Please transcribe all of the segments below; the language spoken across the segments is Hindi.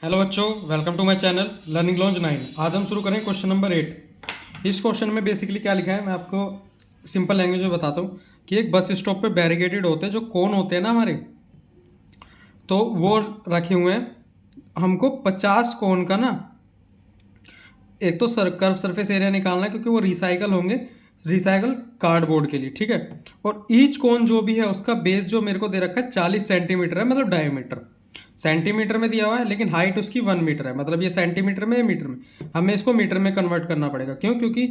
हेलो बच्चों, welcome to my channel learning launch 9। आज हम शुरू करें क्वेश्चन नंबर 8। इस क्वेश्चन में बेसिकली क्या लिखा है मैं आपको सिंपल लैंग्वेज में बताता हूँ कि एक बस स्टॉप पे बैरिकेडेड होते हैं जो कोन होते हैं ना हमारे, तो वो रखे हुए हैं। हमको 50 कोन का ना एक तो कर्व सरफेस एरिया निकालना है क्योंकि वो रिसाइकल होंगे, रिसाइकल कार्डबोर्ड के लिए, ठीक है। और ईच कोन जो भी है उसका बेस जो मेरे को दे रखा है 40 सेंटीमीटर है, मतलब डायमीटर सेंटीमीटर में दिया हुआ है, लेकिन हाइट उसकी 1 मीटर है। मतलब ये सेंटीमीटर में या मीटर में, हमें इसको मीटर में कन्वर्ट करना पड़ेगा। क्यों? क्योंकि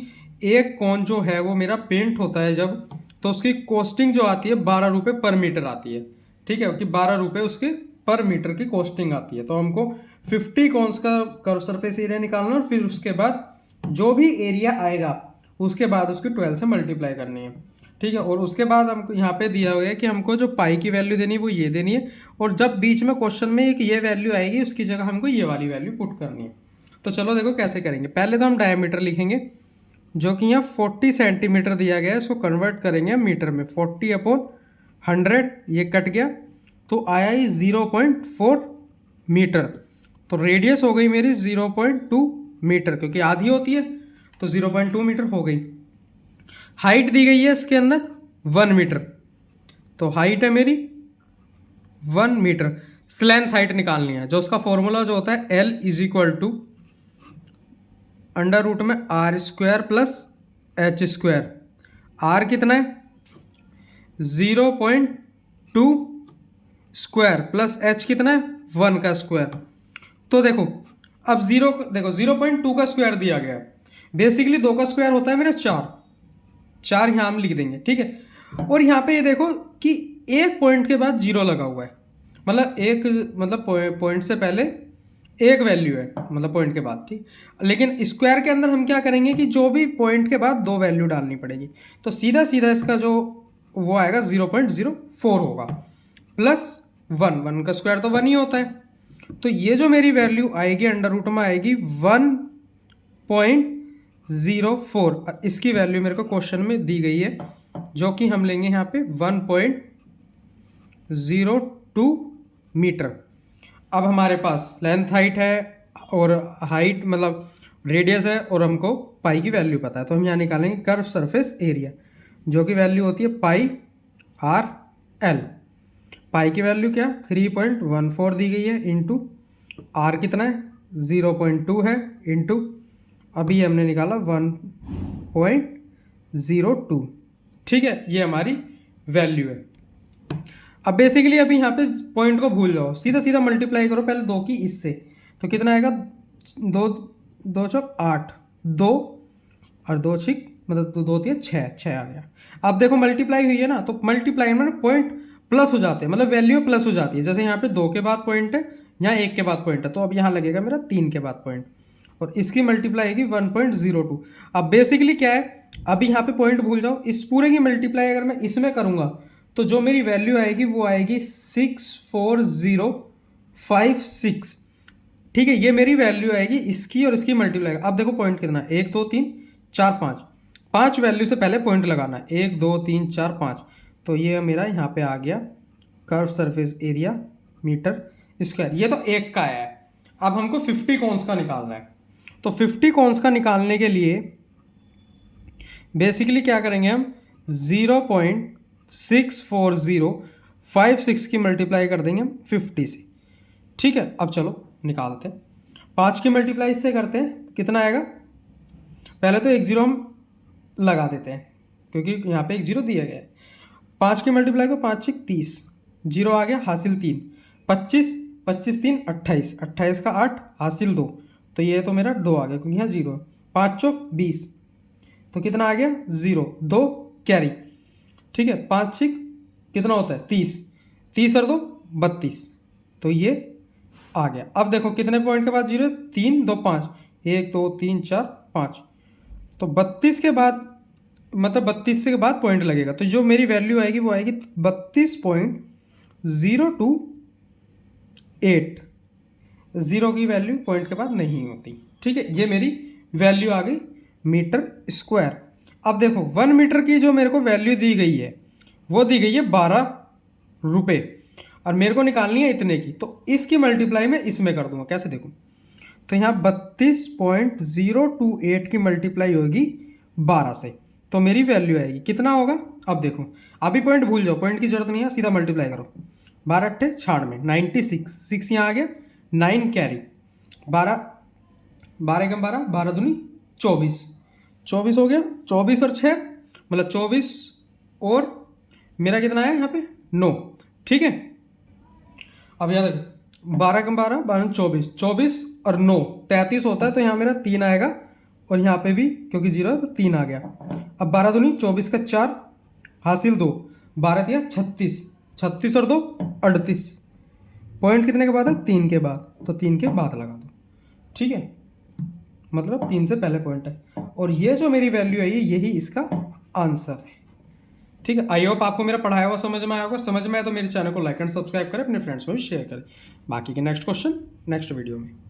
एक कोन जो है वो मेरा पेंट होता है जब, तो उसकी कॉस्टिंग जो आती है 12 रुपये पर मीटर आती है, ठीक है। कि 12 रुपये उसके पर मीटर की कॉस्टिंग आती है। तो हमको 50 कॉन्स का कर्व सरफेस एरिया निकालना और फिर उसके बाद जो भी एरिया आएगा उसके बाद उसकी 12 से मल्टीप्लाई करनी है, ठीक है। और उसके बाद हमको यहाँ पे दिया हुआ है कि हमको जो पाई की वैल्यू देनी है वो ये देनी है, और जब बीच में क्वेश्चन में एक ये वैल्यू आएगी उसकी जगह हमको ये वाली वैल्यू पुट करनी है। तो चलो देखो कैसे करेंगे। पहले तो हम डायमीटर लिखेंगे जो कि यहाँ 40 सेंटीमीटर दिया गया है, इसको कन्वर्ट करेंगे मीटर में। 40/100 ये कट गया तो आया ही 0.4 मीटर। तो रेडियस हो गई मेरी 0.2 मीटर, क्योंकि आधी होती है तो 0.2 मीटर हो गई। हाइट दी गई है इसके अंदर 1 मीटर, तो हाइट है मेरी 1 मीटर। स्लेंथ हाइट निकालनी है, जो उसका फॉर्मूला जो होता है L is equal to under root में R² प्लस H²। R कितना है 0.2 स्क्वायर प्लस H कितना है 1 का स्क्वायर। तो देखो अब देखो 0.2 का स्क्वायर दिया गया है। बेसिकली 2 का स्क्वायर होता है मेरा 4 यहाँ हम लिख देंगे, ठीक है। और यहाँ पे ये देखो कि एक पॉइंट के बाद जीरो लगा हुआ है, मतलब पॉइंट से पहले एक वैल्यू है, मतलब पॉइंट के बाद, ठीक। लेकिन स्क्वायर के अंदर हम क्या करेंगे कि जो भी पॉइंट के बाद दो वैल्यू डालनी पड़ेगी, तो सीधा सीधा इसका जो वो आएगा 0.04 होगा प्लस 1 का स्क्वायर तो 1 ही होता है। तो ये जो मेरी वैल्यू आएगी अंडर रूट में आएगी 1.04, और इसकी वैल्यू मेरे को क्वेश्चन में दी गई है जो कि हम लेंगे यहाँ पे 1.02 मीटर। अब हमारे पास लेंथ हाइट है और हाइट मतलब रेडियस है, और हमको पाई की वैल्यू पता है, तो हम यहाँ निकालेंगे कर्व सरफेस एरिया जो कि वैल्यू होती है पाई आर एल। पाई की वैल्यू क्या 3.14 दी गई है, इंटू आर कितना है 0.2 है, इंटू अभी हमने निकाला 1.02, ठीक है। ये हमारी वैल्यू है। अब बेसिकली अभी यहाँ पे पॉइंट को भूल जाओ, सीधा सीधा मल्टीप्लाई करो पहले 2 की इससे, तो कितना आएगा 2 चौक 8, 2 और 2 छिक मतलब 2 3 6 आ गया। अब देखो मल्टीप्लाई हुई है ना, तो मल्टीप्लाई में पॉइंट प्लस हो जाते हैं, मतलब वैल्यू प्लस हो जाती है। जैसे यहाँ पे 2 के बाद पॉइंट है, यहाँ 1 के बाद पॉइंट है, तो अब यहाँ लगेगा मेरा 3 के बाद पॉइंट, और इसकी मल्टीप्लाई आएगी 1.02। अब बेसिकली क्या है, अभी यहाँ पे पॉइंट भूल जाओ, इस पूरे की मल्टीप्लाई अगर मैं इसमें करूँगा तो जो मेरी वैल्यू आएगी वो आएगी 64056, ठीक है। ये मेरी वैल्यू आएगी इसकी, और इसकी मल्टीप्लाई। अब देखो पॉइंट कितना है 1 2 3 4 5, 5 वैल्यू से पहले पॉइंट लगाना है 1 2 3 4 5, तो ये मेरा यहाँ पे आ गया curve surface area metre square. ये तो एक का है। अब हमको 50 कॉन्स का निकालना है, तो 50 कॉन्स का निकालने के लिए बेसिकली क्या करेंगे हम 0.64056 की मल्टीप्लाई कर देंगे हम 50 से, ठीक है। अब चलो निकालते हैं। 5 की मल्टीप्लाई इससे करते हैं तो कितना आएगा, पहले तो एक जीरो हम लगा देते हैं क्योंकि यहाँ पे एक जीरो दिया गया है। 5 की मल्टीप्लाई को 5 6 30, जीरो आ गया हासिल 3, 25 25 3 28, 28 का 8 हासिल 2, तो ये तो मेरा 2 आ गया क्योंकि यहाँ जीरो है। 5 चौक 20, तो कितना आ गया 0, 2 कैरी, ठीक है। 5 6 कितना होता है 30, 30 और 2 32, तो ये आ गया। अब देखो कितने पॉइंट के बाद जीरो है 3 2 5, 1 2 3 4 5, तो 32 के बाद मतलब 32 के बाद पॉइंट लगेगा, तो जो मेरी वैल्यू आएगी वो आएगी 32.028। जीरो की वैल्यू पॉइंट के बाद नहीं होती, ठीक है। ये मेरी वैल्यू आ गई मीटर स्क्वायर। अब देखो 1 मीटर की जो मेरे को वैल्यू दी गई है वो दी गई है 12 रुपये, और मेरे को निकालनी है इतने की, तो इसकी मल्टीप्लाई मैं इसमें कर दूंगा। कैसे देखूँ, तो यहाँ 32.028 की मल्टीप्लाई होगी 12 से, तो मेरी वैल्यू आएगी कितना होगा। अब देखो, अभी पॉइंट भूल जाओ, पॉइंट की जरूरत नहीं है, सीधा मल्टीप्लाई करो। 12 अट्ठे 96, 96, 6 यहाँ आ गया, 9 कैरी, 12 12 एकम 12, 12 दूनी 24, 24 हो गया, 24 और 6 मतलब 24, और मेरा कितना है यहाँ पे 9, ठीक है। अब यहाँ देखो 12 कम 12, 12 24, 24 और 9 33 होता है, तो यहाँ मेरा 3 आएगा, और यहाँ पे भी क्योंकि 0 है तो 3 आ गया। अब 12 दूनी 24 का 4 हासिल 2, 12 दिया 36, 36 और 2 38, पॉइंट कितने के बाद है 3 के बाद, तो 3 के बाद लगा दो, ठीक है, मतलब 3 से पहले पॉइंट है, और ये जो मेरी वैल्यू है यही इसका आंसर है, ठीक है। आई होप आपको मेरा पढ़ाया हुआ समझ में आया होगा। समझ में आया तो मेरे चैनल को लाइक एंड सब्सक्राइब करें, अपने फ्रेंड्स को भी शेयर करें। बाकी के नेक्स्ट क्वेश्चन नेक्स्ट वीडियो में।